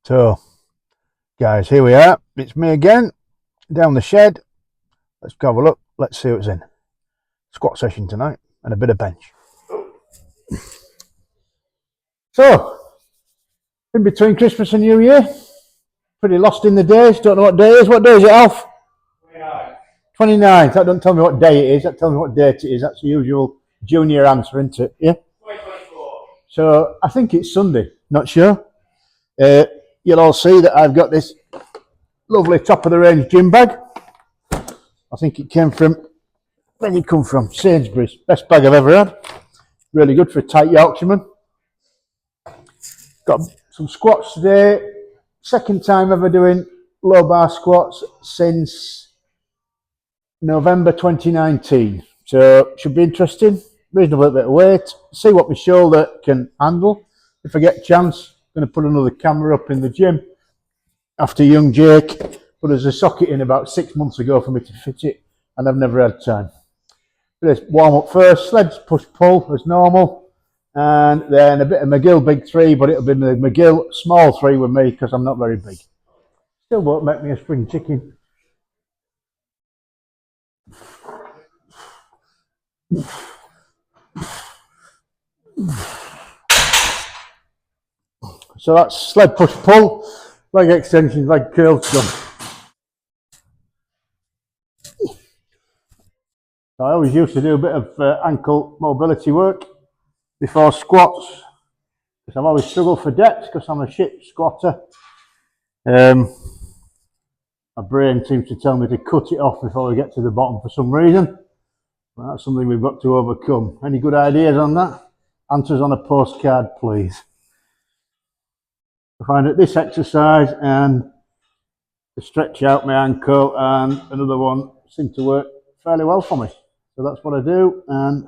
So, guys, here we are. It's me again, down the shed. Let's go have a look. Let's see what's in. Squat session tonight and a bit of bench. So, in between Christmas and New Year, pretty lost in the days. Don't know what day it is. What day is it, Alf? 29th. That doesn't tell me what day it is. That tells me what date it is. That's the usual junior answer, isn't it? Yeah? 2024. So, I think it's Sunday. Not sure. You'll all see that I've got this lovely top of the range gym bag. I think it came from, where did it come from? Sainsbury's. Best bag I've ever had. Really good for a tight Yorkshireman. Got some squats today. Second time ever doing low bar squats since November 2019. So should be interesting. Reasonable bit of weight. See what my shoulder can handle. If I get a chance, I'm going to put another camera up in the gym after young Jake put us a socket in about 6 months ago for me to fit it, and I've never had time. Let's warm up first. Sleds push pull as normal, and then a bit of McGill big three, but it'll be the McGill small three with me because I'm not very big. Still won't make me a spring chicken. So that's sled push pull, leg extensions, leg curls done. I always used to do a bit of ankle mobility work before squats, because I've always struggled for depth because I'm a shit squatter. My brain seems to tell me to cut it off before we get to the bottom for some reason. Well, that's something we've got to overcome. Any good ideas on that? Answers on a postcard, please. I find that this exercise and to stretch out my ankle and another one seem to work fairly well for me. So that's what I do, and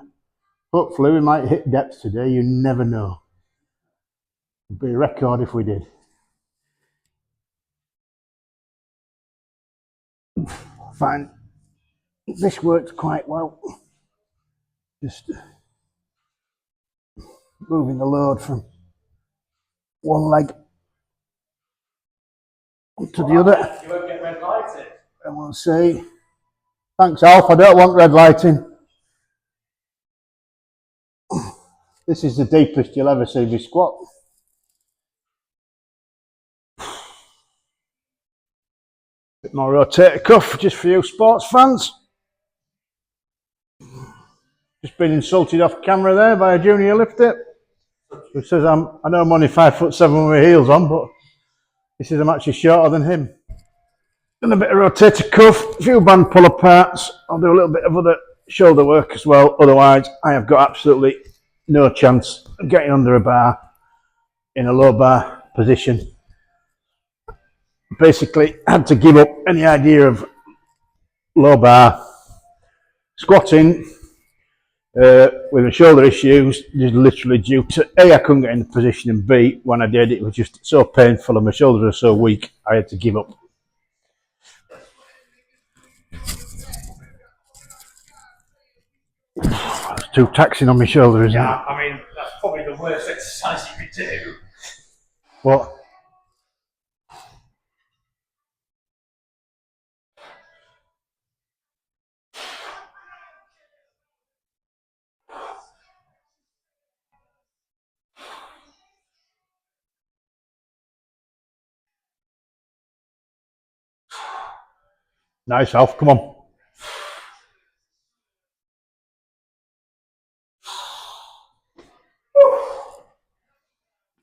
hopefully we might hit depth today. You never know. It'd be a record if we did. I find this works quite well. Just moving the load from one leg to the other. You won't get red lighted. And we'll see. Thanks, Alf. I don't want red lighting. This is the deepest you'll ever see me squat. Bit more rotator cuff, just for you sports fans. Just been insulted off camera there by a junior lifter who says I know I'm only 5'7" with my heels on, but he says I'm actually shorter than him. Done a bit of rotator cuff, a few band pull aparts. I'll do a little bit of other shoulder work as well. Otherwise, I have got absolutely no chance of getting under a bar in a low bar position. Basically, I had to give up any idea of low bar squatting with my shoulder issues, just literally due to A, I couldn't get in the position, and B, when I did, it was just so painful and my shoulders were so weak, I had to give up. It's too taxing on my shoulder, isn't it? Yeah, I mean, that's probably the worst exercise you could do. What? Nice, Alf, come on.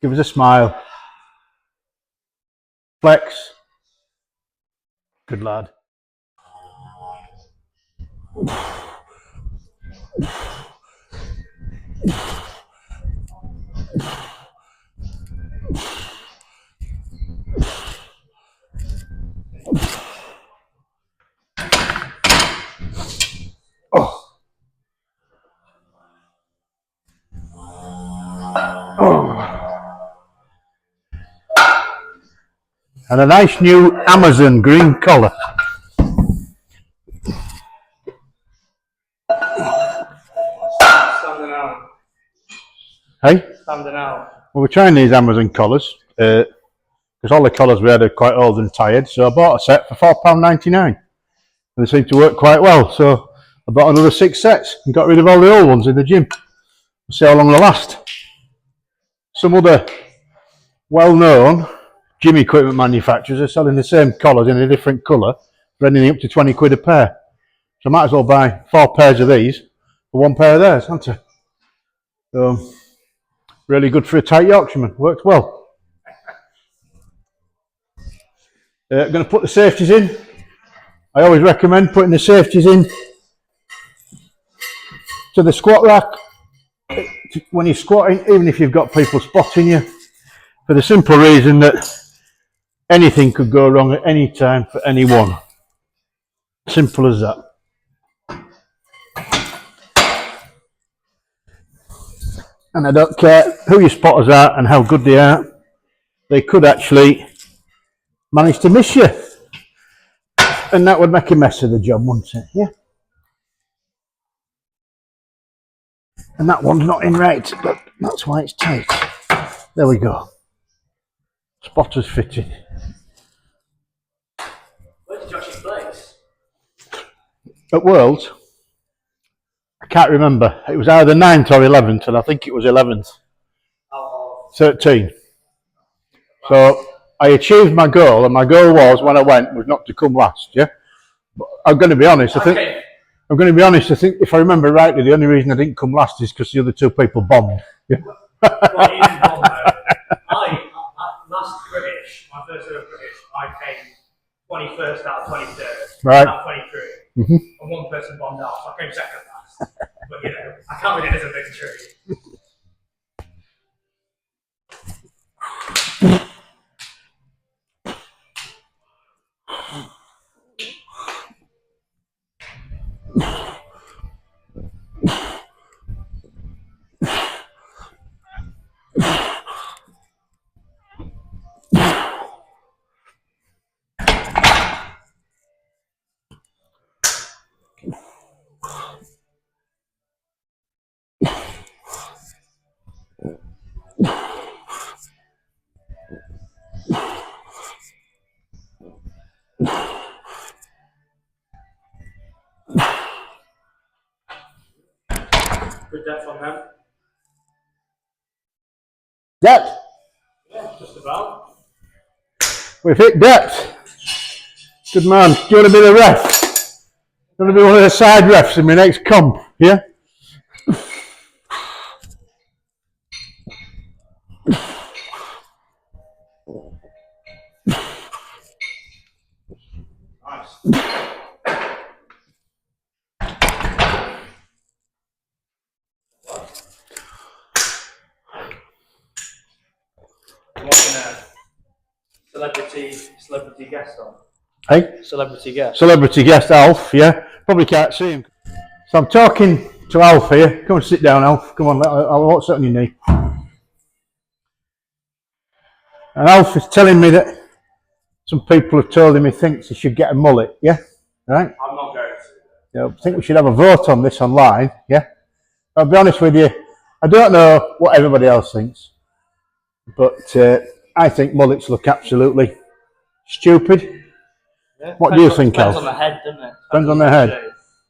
Give us a smile. Flex. Good lad. And a nice new Amazon green collar. Standing out. Hey? Standing out. Well, we're trying these Amazon collars because because all the collars we had are quite old and tired. So I bought a set for £4.99, and they seem to work quite well. So I bought another 6 sets and got rid of all the old ones in the gym. We'll see how long they last. Some other well-known gym equipment manufacturers are selling the same collars in a different colour for anything up to 20 quid a pair. So I might as well buy 4 pairs of these for 1 pair of theirs, haven't I? So, really good for a tight Yorkshireman. Works well. Going to put the safeties in. I always recommend putting the safeties in to the squat rack when you're squatting, even if you've got people spotting you, for the simple reason that anything could go wrong at any time for anyone. Simple as that. And I don't care who your spotters are and how good they are, they could actually manage to miss you. And that would make a mess of the job, wouldn't it? Yeah. And that one's not in right, but that's why it's tight. There we go. Spotters fitting. Where did you actually place? At Worlds, I can't remember. It was either 9th or 11th, and I think it was 11th. 13. So I achieved my goal, and my goal was, when I went, was not to come last. Yeah. But I'm going to be honest. I think if I remember rightly, the only reason I didn't come last is because the other 2 people bombed. Yeah. Well, you didn't bomb though. Last British, my first ever British, I came 21st out of 23rd. Right. Out of 23. Mm-hmm. And 1 person bombed out, so I came second last. But you know, I counted it as a victory. Good depth on them. Depth. Yeah, just about. We've hit depth. Good man. Do you want to be the ref? You want to be one of the side refs in my next comp? Yeah. Nice. Watching a celebrity guest on. Hey? Celebrity guest. Celebrity guest Alf, yeah. Probably can't see him. So I'm talking to Alf here. Come and sit down, Alf. Come on, I won't sit on your knee. And Alf is telling me that some people have told him he thinks he should get a mullet, yeah? Right? I'm not going to. Yeah, I think we should have a vote on this online, yeah? I'll be honest with you, I don't know what everybody else thinks, but I think mullets look absolutely stupid. Yeah. What do you think, Alf? Depends on the head, doesn't it? Depends on the head.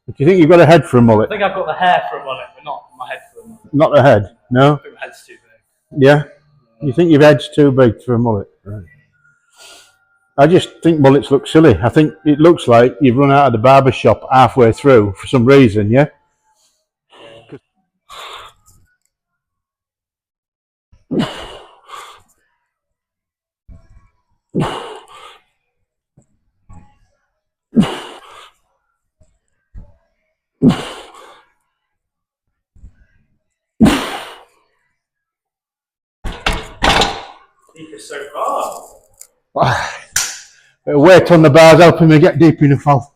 Do you think you've got a head for a I mullet? think I've got the hair for a mullet, but not my head for a mullet. Not the head, no? I think my head's too big. Yeah? You think your head's too big for a mullet? Right. I just think mullets look silly. I think it looks like you've run out of the barber shop halfway through for some reason, yeah? Deep is so far. Bit of weight on the bars helping me get deep enough, Alf.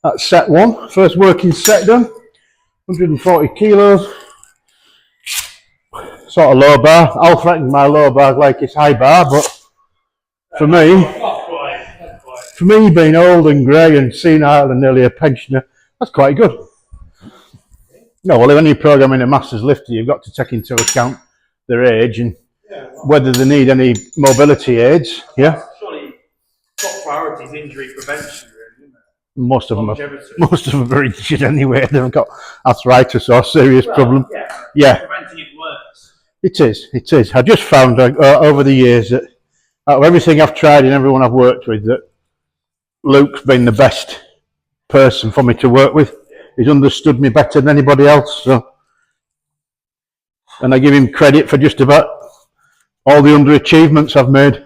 That's set 1. First working set done. 140 kilos. Sort of low bar. Alf reckons my low bar like his high bar, but for me, Not quite. for me being old and grey and senile and nearly a pensioner, that's quite good. No, well, when you're programming a master's lifter, you've got to take into account their age, and whether they need any mobility aids. Yeah, Surely top priority is injury prevention, really, isn't it? most of them Longevity. are injured anyway. They've got arthritis or serious problem. Yeah, Preventing it works. it is. It is. I just found over the years that out of everything I've tried and everyone I've worked with, that Luke's been the best person for me to work with. He's understood me better than anybody else. So, and I give him credit for just about all the underachievements I've made.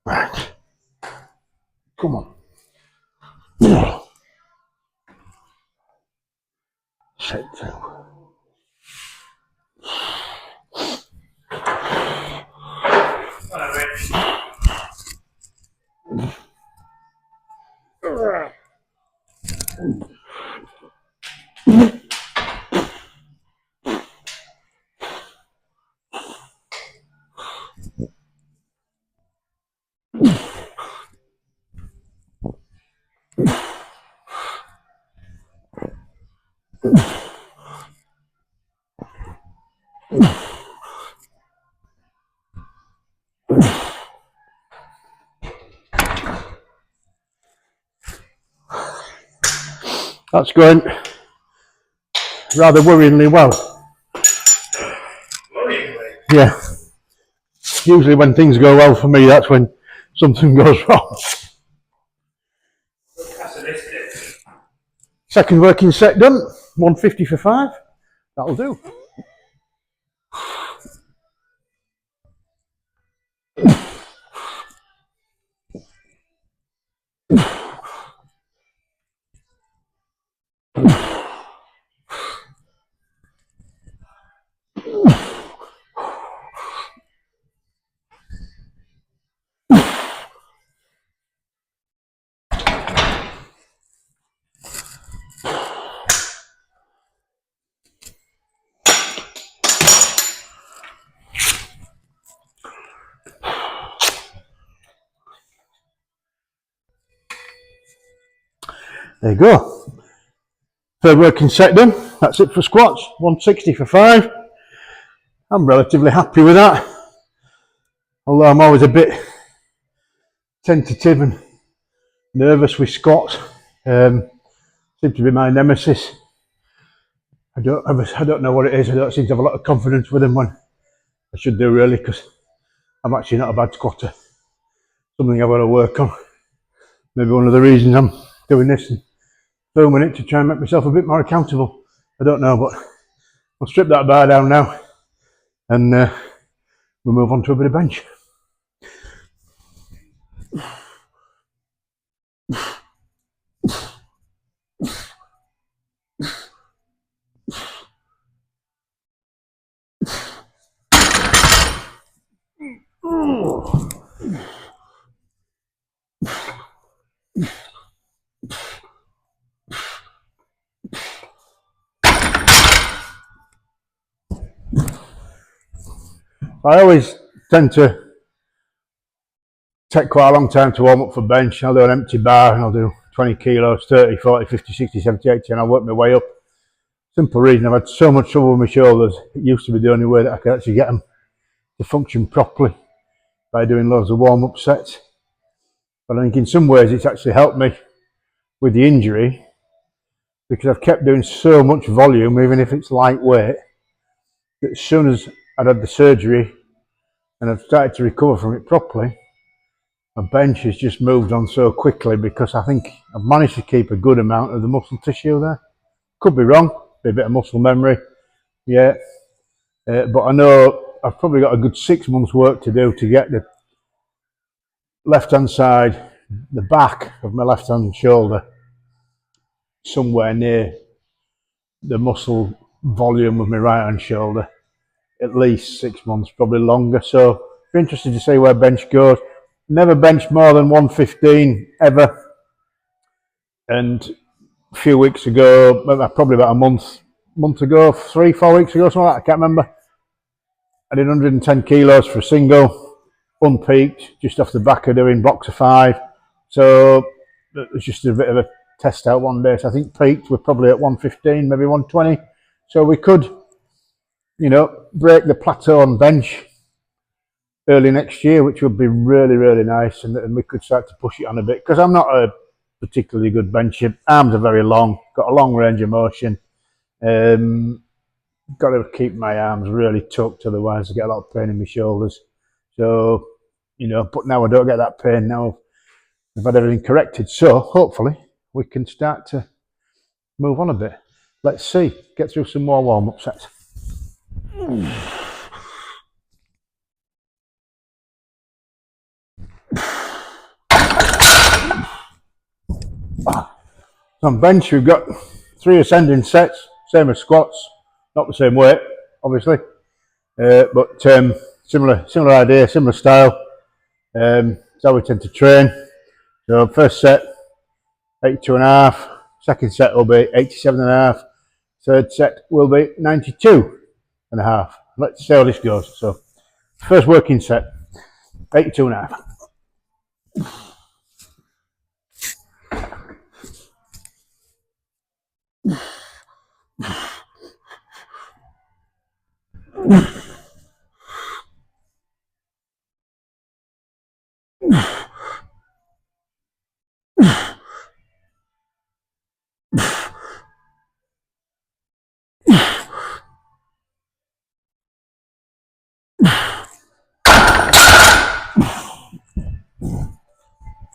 Right. Come on. Sit down. Hello, Rich. That's going rather worryingly well. Worryingly. Yeah. Usually when things go well for me, that's when something goes wrong. Pessimistic. Second working set done. 150 for 5. That'll do. There you go. Third working set done. That's it for squats. 160 for 5. I'm relatively happy with that. Although I'm always a bit tentative and nervous with squats. Seems to be my nemesis. I don't know what it is. I don't seem to have a lot of confidence with them when I should do, really, because I'm actually not a bad squatter. Something I've got to work on. Maybe one of the reasons I'm doing this and filming it to try and make myself a bit more accountable. I don't know, but I'll strip that bar down now and we'll move on to a bit of bench. I always tend to take quite a long time to warm up for bench. I'll do an empty bar and I'll do 20 kilos, 30, 40, 50, 60, 70, 80, and I'll work my way up. Simple reason, I've had so much trouble with my shoulders. It used to be the only way that I could actually get them to function properly, by doing loads of warm-up sets. But I think in some ways it's actually helped me with the injury, because I've kept doing so much volume, even if it's lightweight, that as soon as I'd had the surgery and I've started to recover from it properly, my bench has just moved on so quickly, because I think I've managed to keep a good amount of the muscle tissue there. Could be wrong, be a bit of muscle memory, yeah. But I know I've probably got a good 6 months work to do to get the left-hand side, the back of my left-hand shoulder, somewhere near the muscle volume of my right-hand shoulder. At least 6 months, probably longer. So I'm interested to see where bench goes. Never benched more than 115 ever. And a few weeks ago, probably about a month ago, 3-4 weeks ago, something like that, I can't remember, I did 110 kilos for a single, unpeaked, just off the back of doing blocks of 5. So it was just a bit of a test out one day. So I think peaked, we're probably at 115, maybe 120. So we could, you know, break the plateau on bench early next year, which would be really, really nice. And we could start to push it on a bit. Because I'm not a particularly good bencher. Arms are very long, got a long range of motion. Got to keep my arms really tucked, otherwise I get a lot of pain in my shoulders. So, you know, but now I don't get that pain. Now I've had everything corrected. So hopefully we can start to move on a bit. Let's see, get through some more warm-up sets. On bench, we've got 3 ascending sets, same as squats, not the same weight, obviously, but similar idea, similar style. That's how we tend to train. So first set, 82.5. Second set will be 87.5. Third set will be 92.5. Let's see how this goes. So first working set, 82.5.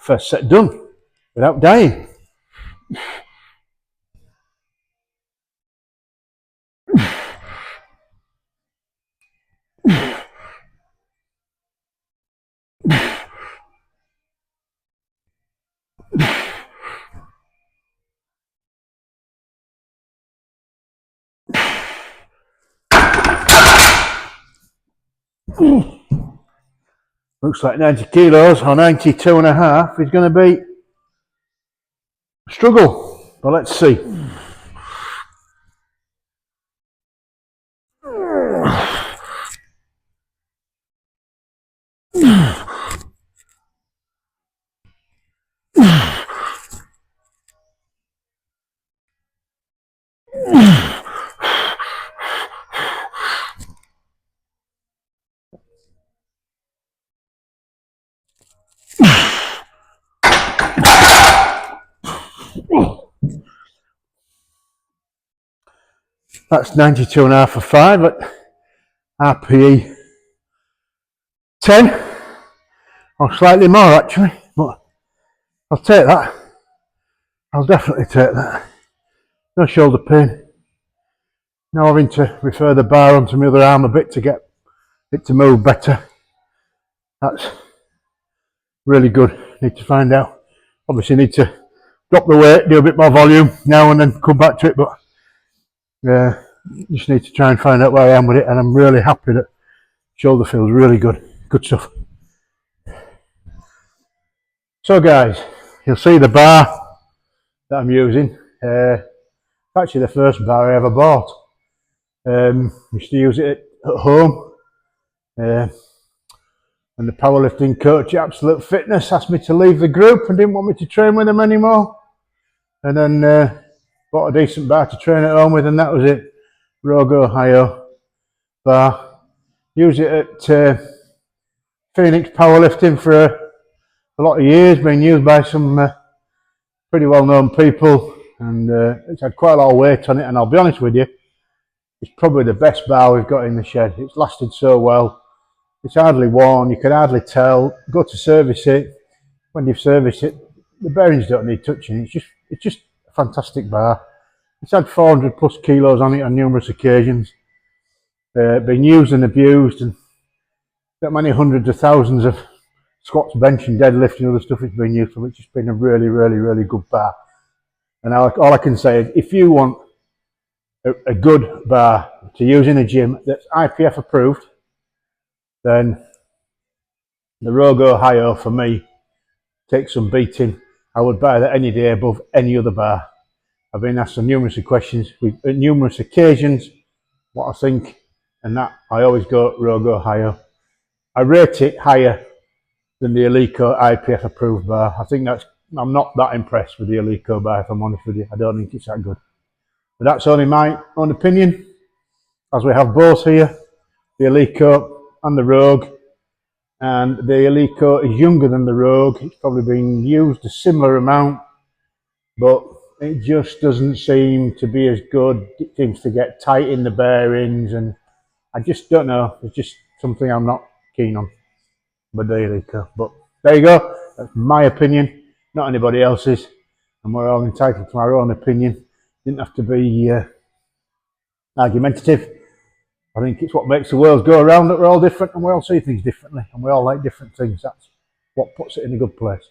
First set done, without dying. Looks like 90 kilos or 92.5 is going to be a struggle, but let's see. That's 92.5 for 5 at RPE 10, or slightly more actually, but I'll take that. I'll definitely take that. No shoulder pain. Now having to refer the bar onto my other arm a bit to get it to move better. That's really good. Need to find out. Obviously need to drop the weight, do a bit more volume now and then come back to it, but just need to try and find out where I am with it, and I'm really happy that shoulder feels really good. Good stuff. So guys, you'll see the bar that I'm using. Actually the first bar I ever bought. Used to use it at home. And the powerlifting coach at Absolute Fitness asked me to leave the group and didn't want me to train with them anymore. And then bought a decent bar to train at home with, and that was it. Rogue, Ohio bar. Use it at Phoenix Powerlifting for a lot of years, been used by some pretty well-known people, and it's had quite a lot of weight on it, and I'll be honest with you, it's probably the best bar we've got in the shed. It's lasted so well. It's hardly worn, you can hardly tell. Go to service it. When you've serviced it, the bearings don't need touching. It's just a fantastic bar. It's had 400 plus kilos on it on numerous occasions. Been used and abused, and that many hundreds of thousands of squats, bench and deadlift and other stuff it's been used for. It's just been a really, really, really good bar. And all I can say is, if you want a good bar to use in a gym that's IPF approved, then the Rogue Ohio for me takes some beating. I would buy that any day above any other bar. I've been asked on numerous questions, at numerous occasions, what I think. and that I always go Rogue Ohio. I rate it higher than the Eleiko IPF approved bar. I think I'm not that impressed with the Eleiko bar, if I'm honest with you. I don't think it's that good. But that's only my own opinion, as we have both here, the Eleiko and the Rogue. And the Eleiko is younger than the Rogue. It's probably been used a similar amount, but it just doesn't seem to be as good. It seems to get tight in the bearings, and I just don't know. It's just something I'm not keen on with the Eleiko. But there you go. That's my opinion, not anybody else's, and we're all entitled to our own opinion. Didn't have to be argumentative. I think it's what makes the world go around, that we're all different and we all see things differently and we all like different things. That's what puts it in a good place.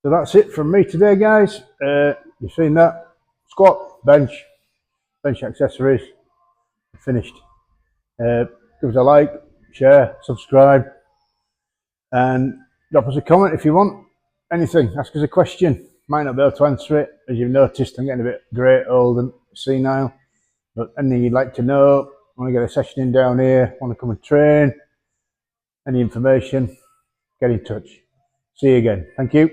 So that's it from me today, guys. You've seen that. Squat, bench accessories, finished. Give us a like, share, subscribe, and drop us a comment if you want anything. Ask us a question. Might not be able to answer it. As you've noticed, I'm getting a bit grey, old and senile. But anything you'd like to know, want to get a session in down here, want to come and train, any information, get in touch. See you again. Thank you.